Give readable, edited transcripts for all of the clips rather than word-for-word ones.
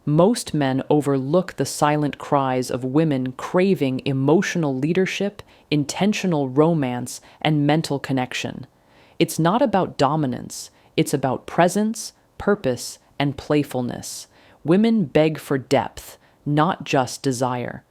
Most men overlook the silent cries of women craving emotional leadership, intentional romance, and mental connection. It's not about dominance, it's about presence, purpose, and playfulness. Women beg for depth, not just desire.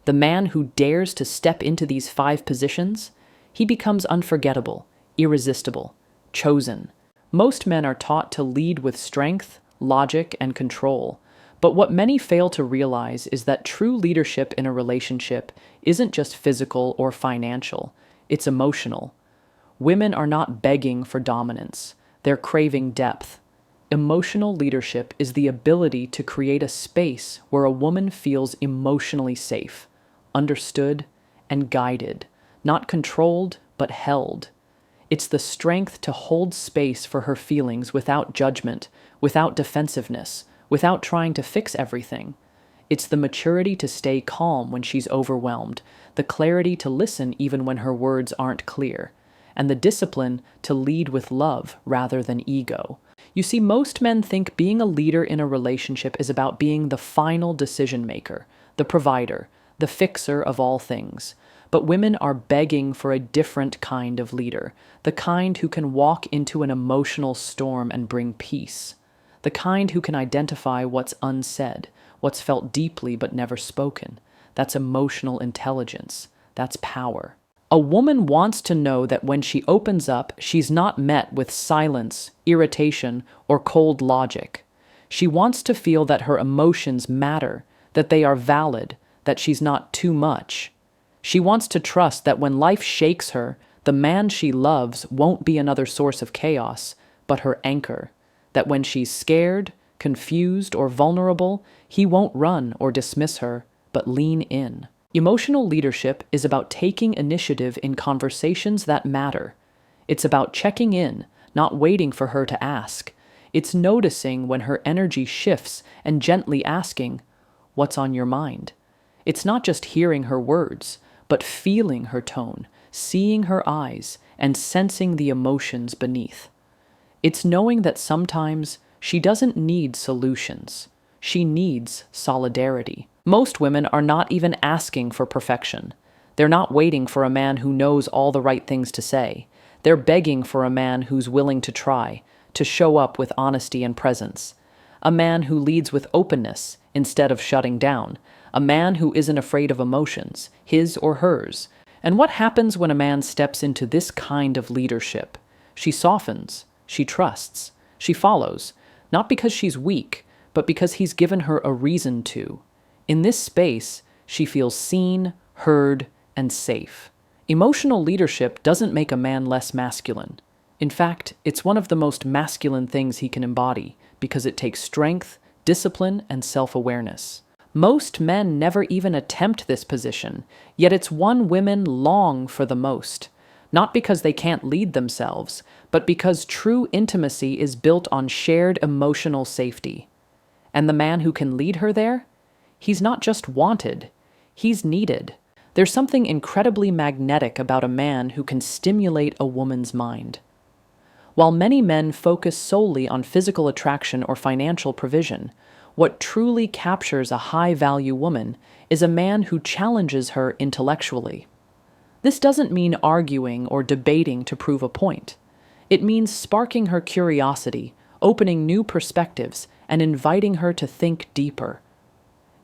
The man who dares to step into these five positions, he becomes unforgettable, irresistible, chosen. Most men are taught to lead with strength, logic, and control. But what many fail to realize is that true leadership in a relationship isn't just physical or financial, it's emotional. Women are not begging for dominance, they're craving depth. Emotional leadership is the ability to create a space where a woman feels emotionally safe, understood, and guided, not controlled, but held. It's the strength to hold space for her feelings without judgment, without defensiveness, without trying to fix everything. It's the maturity to stay calm when she's overwhelmed, the clarity to listen even when her words aren't clear, and the discipline to lead with love rather than ego. You see, most men think being a leader in a relationship is about being the final decision maker, the provider, the fixer of all things. But women are begging for a different kind of leader, the kind who can walk into an emotional storm and bring peace. The kind who can identify what's unsaid, what's felt deeply but never spoken. That's emotional intelligence. That's power. A woman wants to know that when she opens up, she's not met with silence, irritation, or cold logic. She wants to feel that her emotions matter, that they are valid, that she's not too much. She wants to trust that when life shakes her, the man she loves won't be another source of chaos, but her anchor. That when she's scared, confused, or vulnerable, he won't run or dismiss her, but lean in. Emotional leadership is about taking initiative in conversations that matter. It's about checking in, not waiting for her to ask. It's noticing when her energy shifts and gently asking, "What's on your mind?" It's not just hearing her words, but feeling her tone, seeing her eyes, and sensing the emotions beneath. It's knowing that sometimes she doesn't need solutions. She needs solidarity. Most women are not even asking for perfection. They're not waiting for a man who knows all the right things to say. They're begging for a man who's willing to try, to show up with honesty and presence. A man who leads with openness instead of shutting down. A man who isn't afraid of emotions, his or hers. And what happens when a man steps into this kind of leadership? She softens. She trusts. She follows, not because she's weak, but because he's given her a reason to. In this space, she feels seen, heard, and safe. Emotional leadership doesn't make a man less masculine. In fact, it's one of the most masculine things he can embody because it takes strength, discipline, and self-awareness. Most men never even attempt this position, yet it's one women long for the most. Not because they can't lead themselves, but because true intimacy is built on shared emotional safety. And the man who can lead her there? He's not just wanted, he's needed. There's something incredibly magnetic about a man who can stimulate a woman's mind. While many men focus solely on physical attraction or financial provision, what truly captures a high-value woman is a man who challenges her intellectually. This doesn't mean arguing or debating to prove a point. It means sparking her curiosity, opening new perspectives, and inviting her to think deeper.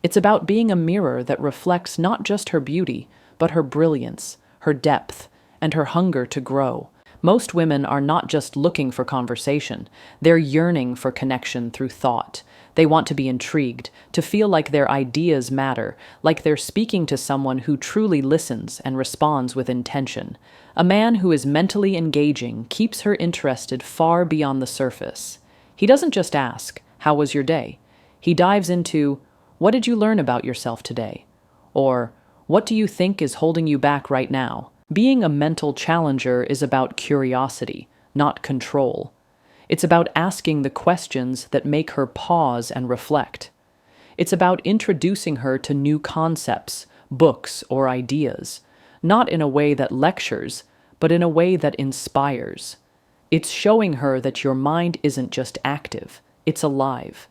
It's about being a mirror that reflects not just her beauty, but her brilliance, her depth, and her hunger to grow. Most women are not just looking for conversation, they're yearning for connection through thought. They want to be intrigued, to feel like their ideas matter, like they're speaking to someone who truly listens and responds with intention. A man who is mentally engaging keeps her interested far beyond the surface. He doesn't just ask, "How was your day?" He dives into, "What did you learn about yourself today?" Or, "What do you think is holding you back right now?" Being a mental challenger is about curiosity, not control. It's about asking the questions that make her pause and reflect. It's about introducing her to new concepts, books, or ideas, not in a way that lectures, but in a way that inspires. It's showing her that your mind isn't just active, it's alive.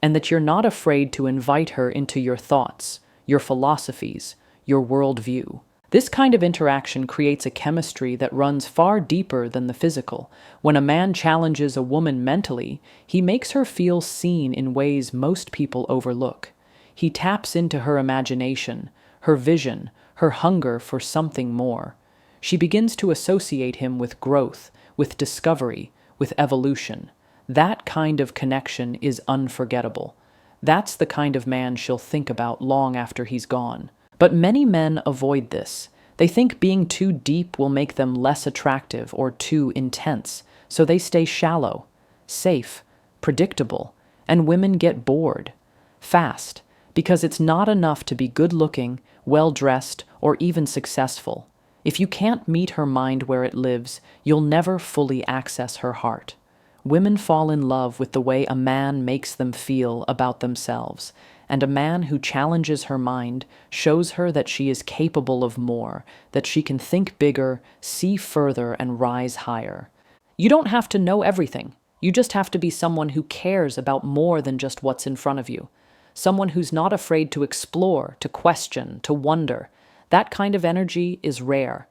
and that you're not afraid to invite her into your thoughts, your philosophies, your worldview. This kind of interaction creates a chemistry that runs far deeper than the physical. When a man challenges a woman mentally, he makes her feel seen in ways most people overlook. He taps into her imagination, her vision, her hunger for something more. She begins to associate him with growth, with discovery, with evolution. That kind of connection is unforgettable. That's the kind of man she'll think about long after he's gone. But many men avoid this. They think being too deep will make them less attractive or too intense, so they stay shallow, safe, predictable, and women get bored fast because it's not enough to be good-looking, well-dressed, or even successful. If you can't meet her mind where it lives, you'll never fully access her heart. Women fall in love with the way a man makes them feel about themselves, and a man who challenges her mind shows her that she is capable of more, that she can think bigger, see further, and rise higher. You don't have to know everything. You just have to be someone who cares about more than just what's in front of you. Someone who's not afraid to explore, to question, to wonder. That kind of energy is rare.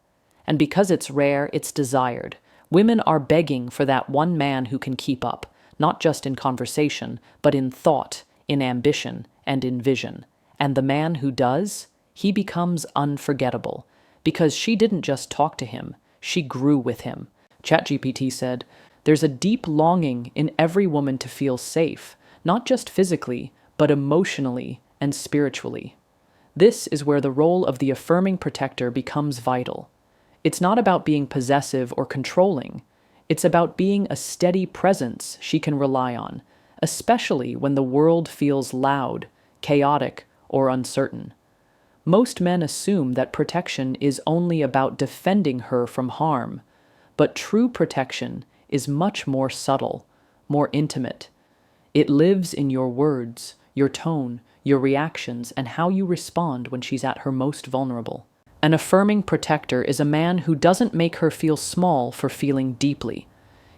And because it's rare, it's desired. Women are begging for that one man who can keep up, not just in conversation, but in thought, in ambition, and in vision. And the man who does, he becomes unforgettable. Because she didn't just talk to him, she grew with him. ChatGPT said, "There's a deep longing in every woman to feel safe, not just physically, but emotionally and spiritually." This is where the role of the affirming protector becomes vital. It's not about being possessive or controlling. It's about being a steady presence she can rely on, especially when the world feels loud, chaotic, or uncertain. Most men assume that protection is only about defending her from harm, but true protection is much more subtle, more intimate. It lives in your words, your tone, your reactions, and how you respond when she's at her most vulnerable. An affirming protector is a man who doesn't make her feel small for feeling deeply.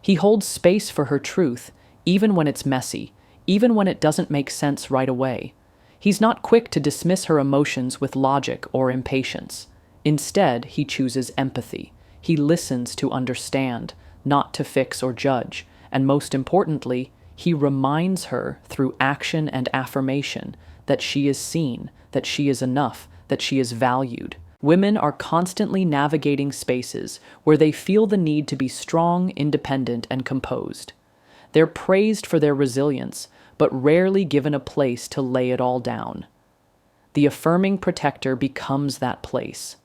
He holds space for her truth, even when it's messy, even when it doesn't make sense right away. He's not quick to dismiss her emotions with logic or impatience. Instead, he chooses empathy. He listens to understand, not to fix or judge. And most importantly, he reminds her through action and affirmation that she is seen, that she is enough, that she is valued. Women are constantly navigating spaces where they feel the need to be strong, independent, and composed. They're praised for their resilience, but rarely given a place to lay it all down. The affirming protector becomes that place.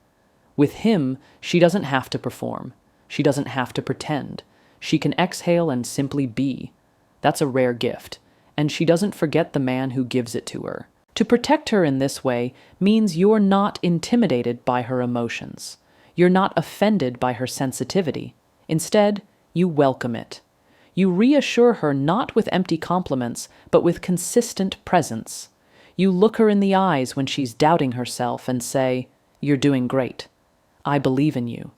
With him, she doesn't have to perform. She doesn't have to pretend. She can exhale and simply be. That's a rare gift, and she doesn't forget the man who gives it to her. To protect her in this way means you're not intimidated by her emotions. You're not offended by her sensitivity. Instead, you welcome it. You reassure her not with empty compliments, but with consistent presence. You look her in the eyes when she's doubting herself and say, "You're doing great. I believe in you."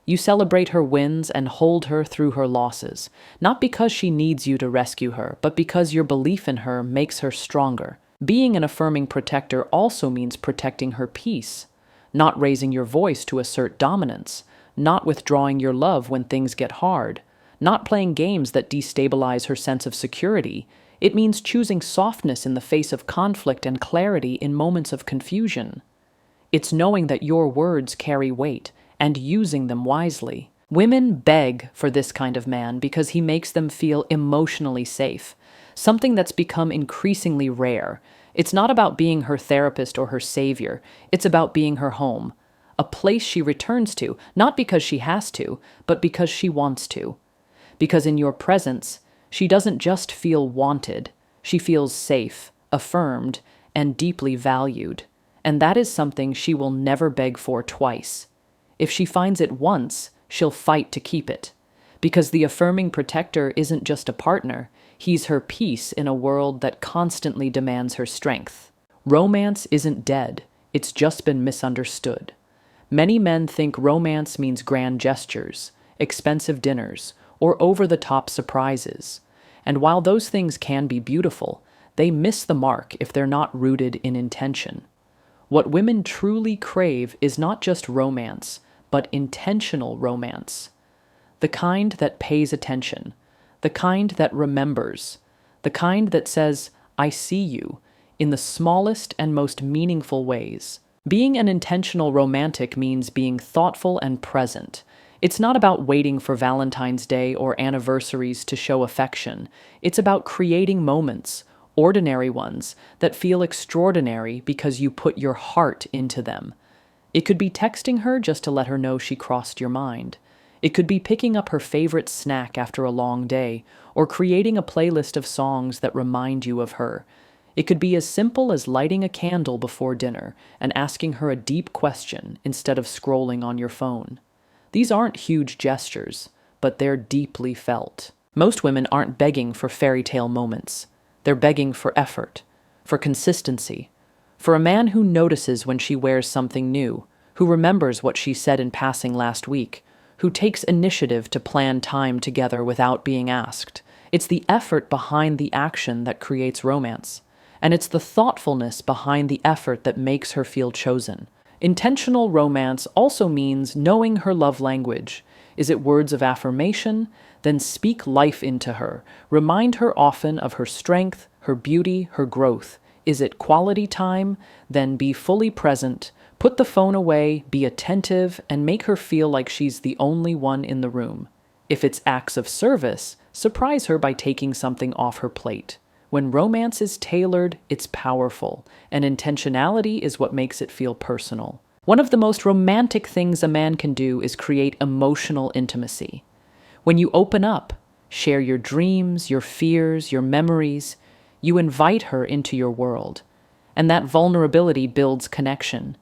You celebrate her wins and hold her through her losses, not because she needs you to rescue her, but because your belief in her makes her stronger. Being an affirming protector also means protecting her peace, not raising your voice to assert dominance, not withdrawing your love when things get hard, not playing games that destabilize her sense of security. It means choosing softness in the face of conflict and clarity in moments of confusion. It's knowing that your words carry weight and using them wisely. Women beg for this kind of man because he makes them feel emotionally safe, something that's become increasingly rare. It's not about being her therapist or her savior. It's about being her home, a place she returns to, not because she has to, but because she wants to. Because in your presence, she doesn't just feel wanted. She feels safe, affirmed, and deeply valued. And that is something she will never beg for twice. If she finds it once, she'll fight to keep it. Because the affirming protector isn't just a partner, he's her peace in a world that constantly demands her strength. Romance isn't dead, it's just been misunderstood. Many men think romance means grand gestures, expensive dinners, or over-the-top surprises. And while those things can be beautiful, they miss the mark if they're not rooted in intention. What women truly crave is not just romance, but intentional romance. The kind that pays attention, the kind that remembers, the kind that says, I see you, in the smallest and most meaningful ways. Being an intentional romantic means being thoughtful and present. It's not about waiting for Valentine's Day or anniversaries to show affection. It's about creating moments, ordinary ones, that feel extraordinary because you put your heart into them. It could be texting her just to let her know she crossed your mind. It could be picking up her favorite snack after a long day, or creating a playlist of songs that remind you of her. It could be as simple as lighting a candle before dinner and asking her a deep question instead of scrolling on your phone. These aren't huge gestures, but they're deeply felt. Most women aren't begging for fairy tale moments. They're begging for effort, for consistency, for a man who notices when she wears something new, who remembers what she said in passing last week, who takes initiative to plan time together without being asked. It's the effort behind the action that creates romance. And it's the thoughtfulness behind the effort that makes her feel chosen. Intentional romance also means knowing her love language. Is it words of affirmation? Then speak life into her. Remind her often of her strength, her beauty, her growth. Is it quality time? Then be fully present. Put the phone away, be attentive, and make her feel like she's the only one in the room. If it's acts of service, surprise her by taking something off her plate. When romance is tailored, it's powerful, and intentionality is what makes it feel personal. One of the most romantic things a man can do is create emotional intimacy. When you open up, share your dreams, your fears, your memories, you invite her into your world. And that vulnerability builds connection.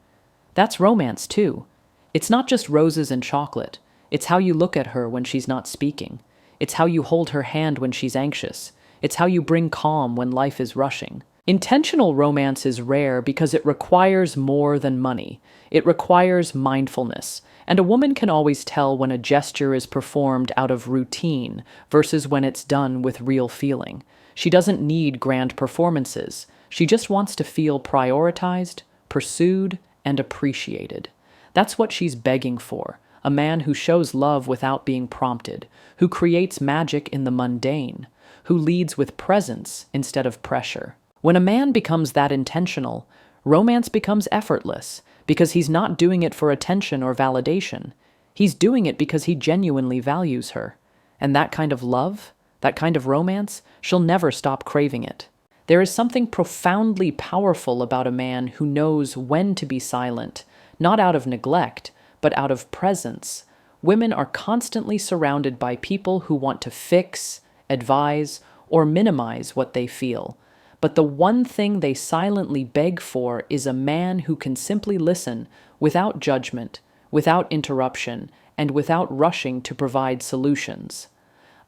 That's romance, too. It's not just roses and chocolate. It's how you look at her when she's not speaking. It's how you hold her hand when she's anxious. It's how you bring calm when life is rushing. Intentional romance is rare because it requires more than money. It requires mindfulness. And a woman can always tell when a gesture is performed out of routine versus when it's done with real feeling. She doesn't need grand performances. She just wants to feel prioritized, pursued, and appreciated. That's what she's begging for. A man who shows love without being prompted, who creates magic in the mundane, who leads with presence instead of pressure. When a man becomes that intentional, romance becomes effortless because he's not doing it for attention or validation. He's doing it because he genuinely values her. And that kind of love, that kind of romance, she'll never stop craving it. There is something profoundly powerful about a man who knows when to be silent, not out of neglect, but out of presence. Women are constantly surrounded by people who want to fix, advise, or minimize what they feel. But the one thing they silently beg for is a man who can simply listen without judgment, without interruption, and without rushing to provide solutions.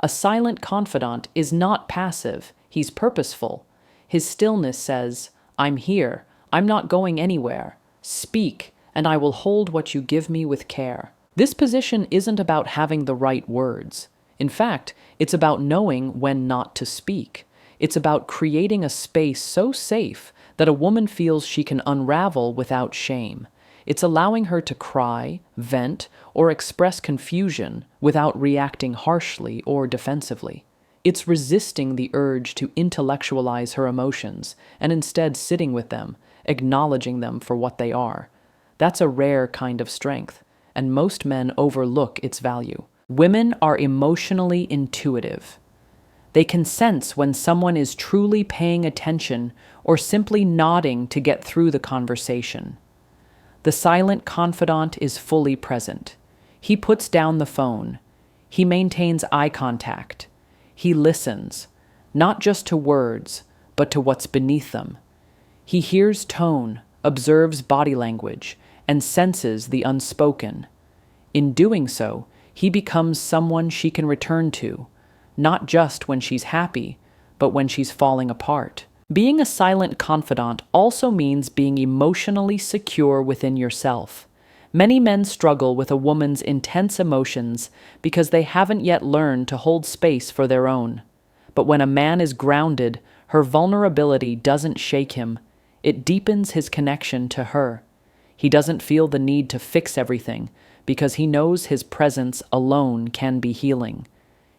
A silent confidant is not passive, he's purposeful. His stillness says, I'm here, I'm not going anywhere. Speak, and I will hold what you give me with care. This position isn't about having the right words. In fact, it's about knowing when not to speak. It's about creating a space so safe that a woman feels she can unravel without shame. It's allowing her to cry, vent, or express confusion without reacting harshly or defensively. It's resisting the urge to intellectualize her emotions and instead sitting with them, acknowledging them for what they are. That's a rare kind of strength, and most men overlook its value. Women are emotionally intuitive. They can sense when someone is truly paying attention or simply nodding to get through the conversation. The silent confidant is fully present. He puts down the phone. He maintains eye contact. He listens, not just to words, but to what's beneath them. He hears tone, observes body language, and senses the unspoken. In doing so, he becomes someone she can return to, not just when she's happy, but when she's falling apart. Being a silent confidant also means being emotionally secure within yourself. Many men struggle with a woman's intense emotions because they haven't yet learned to hold space for their own. But when a man is grounded, Her vulnerability doesn't shake him, it deepens his connection to her. He doesn't feel the need to fix everything because he knows his presence alone can be healing.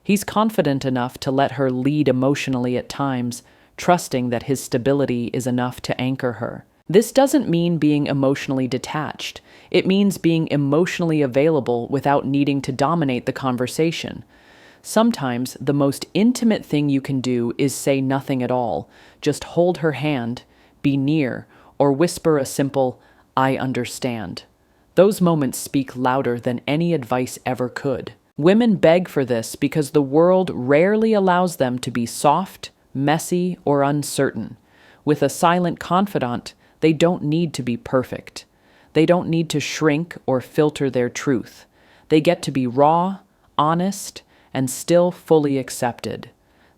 He's confident enough to let her lead emotionally at times, trusting that his stability is enough to anchor her. This doesn't mean being emotionally detached. It means being emotionally available without needing to dominate the conversation. Sometimes the most intimate thing you can do is say nothing at all. Just hold her hand, be near, or whisper a simple, "I understand." Those moments speak louder than any advice ever could. Women beg for this because the world rarely allows them to be soft, messy, or uncertain. With a silent confidant, they don't need to be perfect. They don't need to shrink or filter their truth. They get to be raw, honest, and still fully accepted.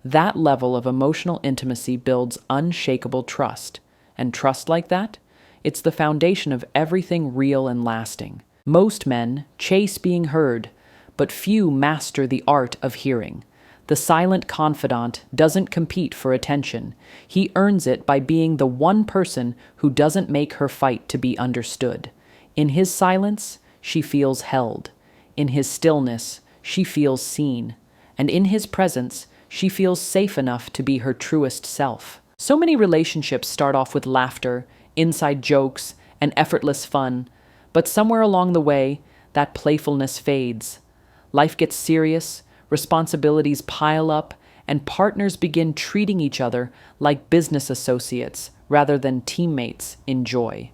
That level of emotional intimacy builds unshakable trust. And trust like that? It's the foundation of everything real and lasting. Most men chase being heard, but few master the art of hearing. The silent confidant doesn't compete for attention. He earns it by being the one person who doesn't make her fight to be understood. In his silence, she feels held. In his stillness, she feels seen. And in his presence, she feels safe enough to be her truest self. So many relationships start off with laughter, inside jokes, and effortless fun, but somewhere along the way, that playfulness fades. Life gets serious, responsibilities pile up, and partners begin treating each other like business associates rather than teammates in joy.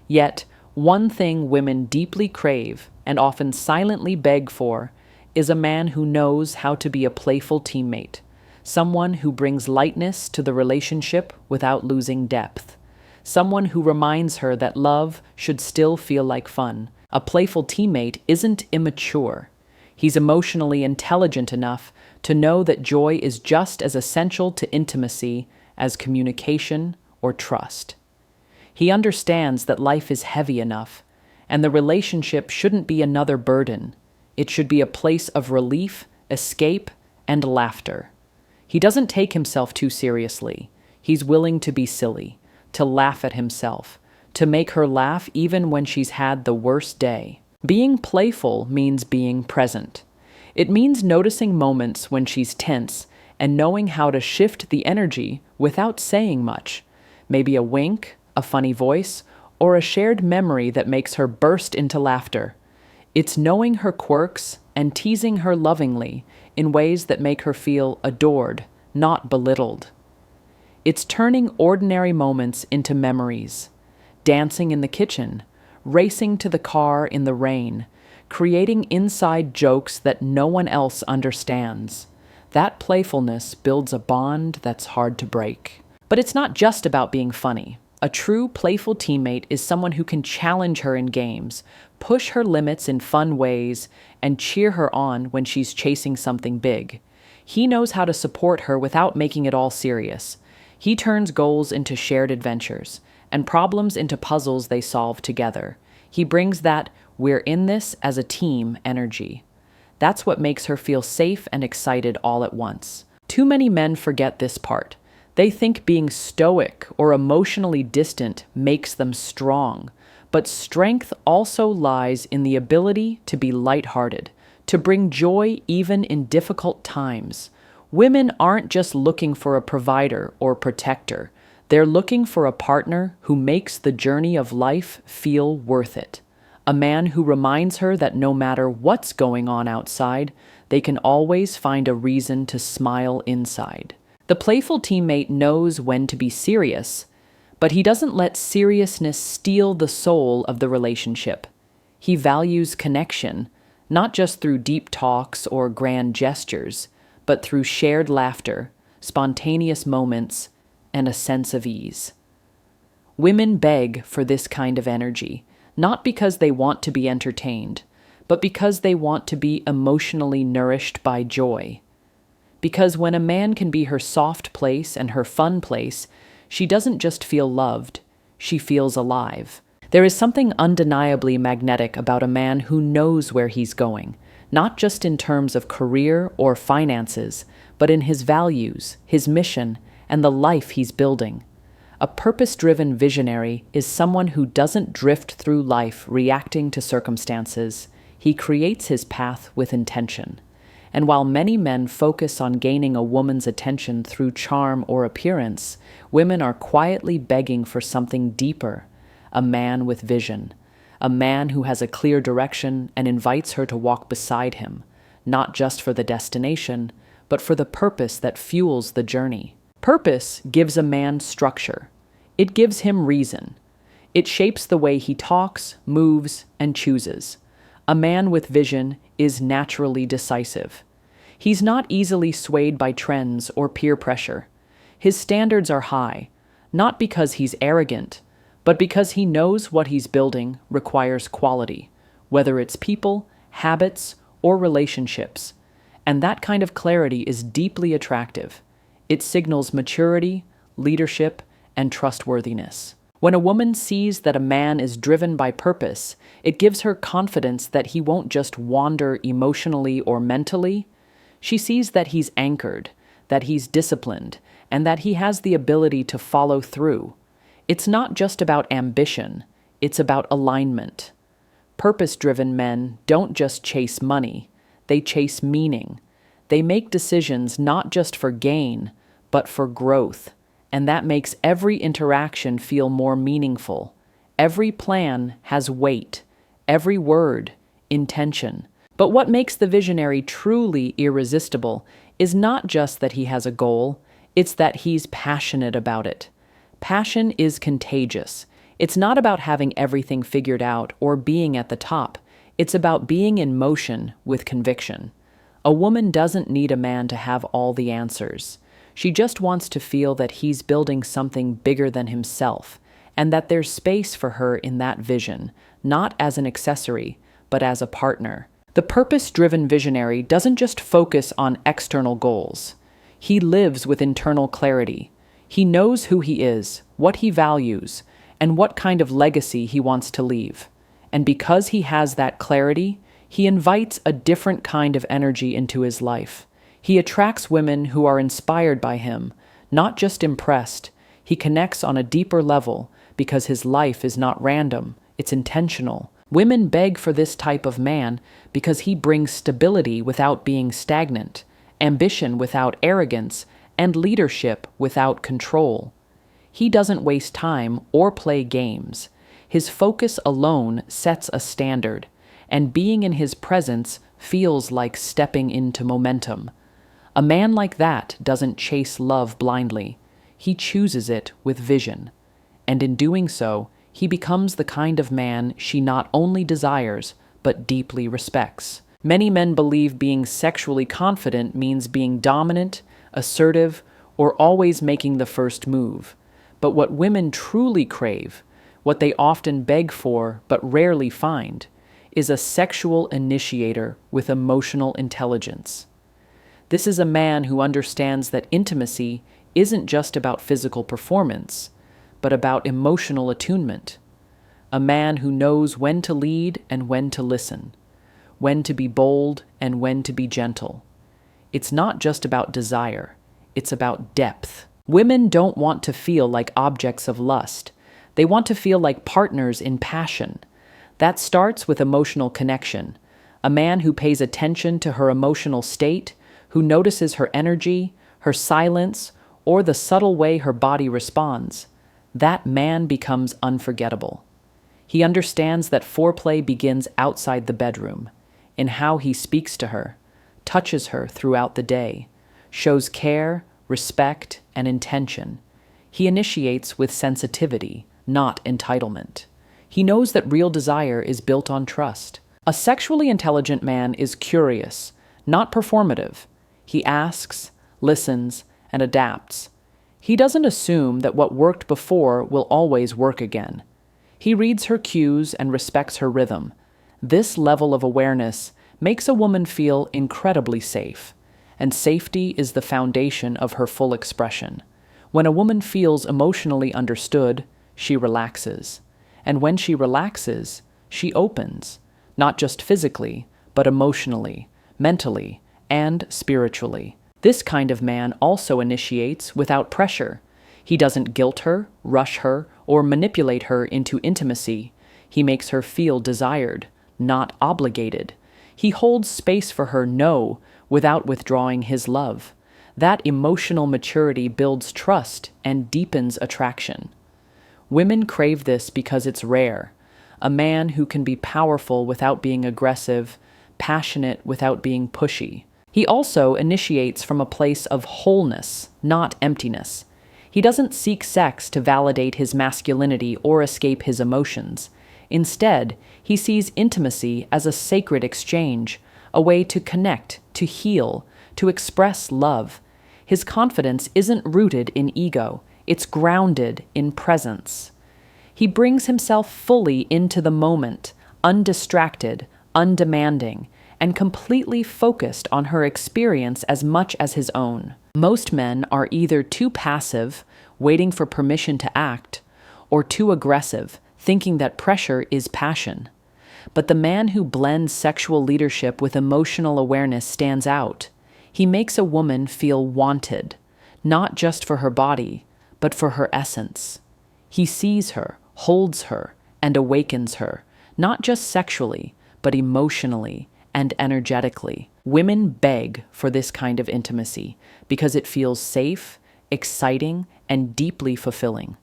Yet, one thing women deeply crave and often silently beg for is a man who knows how to be a playful teammate, someone who brings lightness to the relationship without losing depth, someone who reminds her that love should still feel like fun. A playful teammate isn't immature. He's emotionally intelligent enough to know that joy is just as essential to intimacy as communication or trust. He understands that life is heavy enough, and the relationship shouldn't be another burden. It should be a place of relief, escape, and laughter. He doesn't take himself too seriously. He's willing to be silly, to laugh at himself, to make her laugh even when she's had the worst day. Being playful means being present. It means noticing moments when she's tense and knowing how to shift the energy without saying much. Maybe a wink, a funny voice, or a shared memory that makes her burst into laughter. It's knowing her quirks and teasing her lovingly in ways that make her feel adored, not belittled. It's turning ordinary moments into memories. Dancing in the kitchen, racing to the car in the rain, creating inside jokes that no one else understands. That playfulness builds a bond that's hard to break. But it's not just about being funny. A true playful teammate is someone who can challenge her in games, push her limits in fun ways, and cheer her on when she's chasing something big. He knows how to support her without making it all serious. He turns goals into shared adventures, and problems into puzzles they solve together. He brings that "we're in this as a team" energy. That's what makes her feel safe and excited all at once. Too many men forget this part. They think being stoic or emotionally distant makes them strong. But strength also lies in the ability to be lighthearted, to bring joy even in difficult times. Women aren't just looking for a provider or protector. They're looking for a partner who makes the journey of life feel worth it. A man who reminds her that no matter what's going on outside, they can always find a reason to smile inside. The playful teammate knows when to be serious, but he doesn't let seriousness steal the soul of the relationship. He values connection, not just through deep talks or grand gestures, but through shared laughter, spontaneous moments, and a sense of ease. Women beg for this kind of energy, not because they want to be entertained, but because they want to be emotionally nourished by joy. Because when a man can be her soft place and her fun place, she doesn't just feel loved, she feels alive. There is something undeniably magnetic about a man who knows where he's going, not just in terms of career or finances, but in his values, his mission, and the life he's building. A purpose-driven visionary is someone who doesn't drift through life reacting to circumstances. He creates his path with intention. And while many men focus on gaining a woman's attention through charm or appearance, women are quietly begging for something deeper, a man with vision, a man who has a clear direction and invites her to walk beside him, not just for the destination, but for the purpose that fuels the journey. Purpose gives a man structure. It gives him reason. It shapes the way he talks, moves, and chooses. A man with vision is naturally decisive. He's not easily swayed by trends or peer pressure. His standards are high, not because he's arrogant, but because he knows what he's building requires quality, whether it's people, habits, or relationships. And that kind of clarity is deeply attractive. It signals maturity, leadership, and trustworthiness. When a woman sees that a man is driven by purpose, it gives her confidence that he won't just wander emotionally or mentally. She sees that he's anchored, that he's disciplined, and that he has the ability to follow through. It's not just about ambition, it's about alignment. Purpose-driven men don't just chase money, they chase meaning. They make decisions not just for gain, but for growth. And that makes every interaction feel more meaningful. Every plan has weight, every word, intention. But what makes the visionary truly irresistible is not just that he has a goal, it's that he's passionate about it. Passion is contagious. It's not about having everything figured out or being at the top. It's about being in motion with conviction. A woman doesn't need a man to have all the answers. She just wants to feel that he's building something bigger than himself, and that there's space for her in that vision, not as an accessory, but as a partner. The purpose-driven visionary doesn't just focus on external goals. He lives with internal clarity. He knows who he is, what he values, and what kind of legacy he wants to leave. And because he has that clarity, he invites a different kind of energy into his life. He attracts women who are inspired by him, not just impressed. He connects on a deeper level because his life is not random, it's intentional. Women beg for this type of man because he brings stability without being stagnant, ambition without arrogance, and leadership without control. He doesn't waste time or play games. His focus alone sets a standard, and being in his presence feels like stepping into momentum. A man like that doesn't chase love blindly. He chooses it with vision. And in doing so, he becomes the kind of man she not only desires, but deeply respects. Many men believe being sexually confident means being dominant, assertive, or always making the first move. But what women truly crave, what they often beg for but rarely find, is a sexual initiator with emotional intelligence. This is a man who understands that intimacy isn't just about physical performance, but about emotional attunement. A man who knows when to lead and when to listen, when to be bold and when to be gentle. It's not just about desire, it's about depth. Women don't want to feel like objects of lust. They want to feel like partners in passion. That starts with emotional connection. A man who pays attention to her emotional state, who notices her energy, her silence, or the subtle way her body responds, that man becomes unforgettable. He understands that foreplay begins outside the bedroom, in how he speaks to her, touches her throughout the day, shows care, respect, and intention. He initiates with sensitivity, not entitlement. He knows that real desire is built on trust. A sexually intelligent man is curious, not performative. He asks, listens, and adapts. He doesn't assume that what worked before will always work again. He reads her cues and respects her rhythm. This level of awareness makes a woman feel incredibly safe, and safety is the foundation of her full expression. When a woman feels emotionally understood, she relaxes. And when she relaxes, she opens, not just physically, but emotionally, mentally, and spiritually. This kind of man also initiates without pressure. He doesn't guilt her, rush her, or manipulate her into intimacy. He makes her feel desired, not obligated. He holds space for her no, without withdrawing his love. That emotional maturity builds trust and deepens attraction. Women crave this because it's rare. A man who can be powerful without being aggressive, passionate without being pushy. He also initiates from a place of wholeness, not emptiness. He doesn't seek sex to validate his masculinity or escape his emotions. Instead, he sees intimacy as a sacred exchange, a way to connect, to heal, to express love. His confidence isn't rooted in ego, it's grounded in presence. He brings himself fully into the moment, undistracted, undemanding, and completely focused on her experience as much as his own. Most men are either too passive, waiting for permission to act, or too aggressive, thinking that pressure is passion. But the man who blends sexual leadership with emotional awareness stands out. He makes a woman feel wanted, not just for her body, but for her essence. He sees her, holds her, and awakens her, not just sexually, but emotionally and energetically. Women beg for this kind of intimacy because it feels safe, exciting, and deeply fulfilling.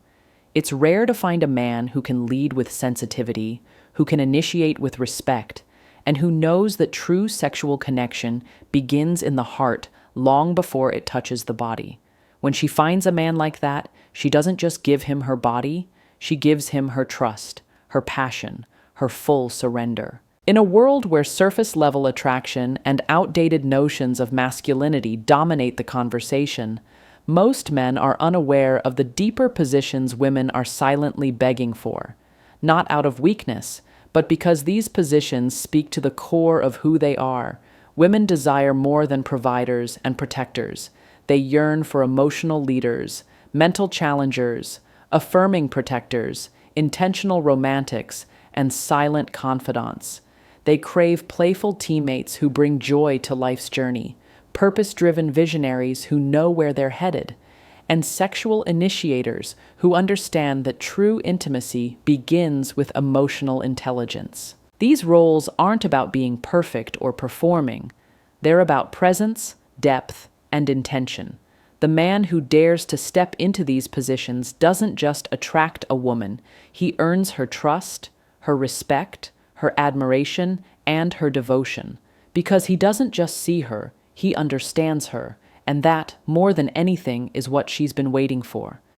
It's rare to find a man who can lead with sensitivity, who can initiate with respect, and who knows that true sexual connection begins in the heart long before it touches the body. When she finds a man like that, she doesn't just give him her body, she gives him her trust, her passion, her full surrender. In a world where surface-level attraction and outdated notions of masculinity dominate the conversation, most men are unaware of the deeper positions women are silently begging for, not out of weakness, but because these positions speak to the core of who they are. Women desire more than providers and protectors. They yearn for emotional leaders, mental challengers, affirming protectors, intentional romantics, and silent confidants. They crave playful teammates who bring joy to life's journey, purpose-driven visionaries who know where they're headed, and sexual initiators who understand that true intimacy begins with emotional intelligence. These roles aren't about being perfect or performing. They're about presence, depth, and intention. The man who dares to step into these positions doesn't just attract a woman, he earns her trust, her respect, her admiration, and her devotion. Because he doesn't just see her, he understands her, and that, more than anything, is what she's been waiting for.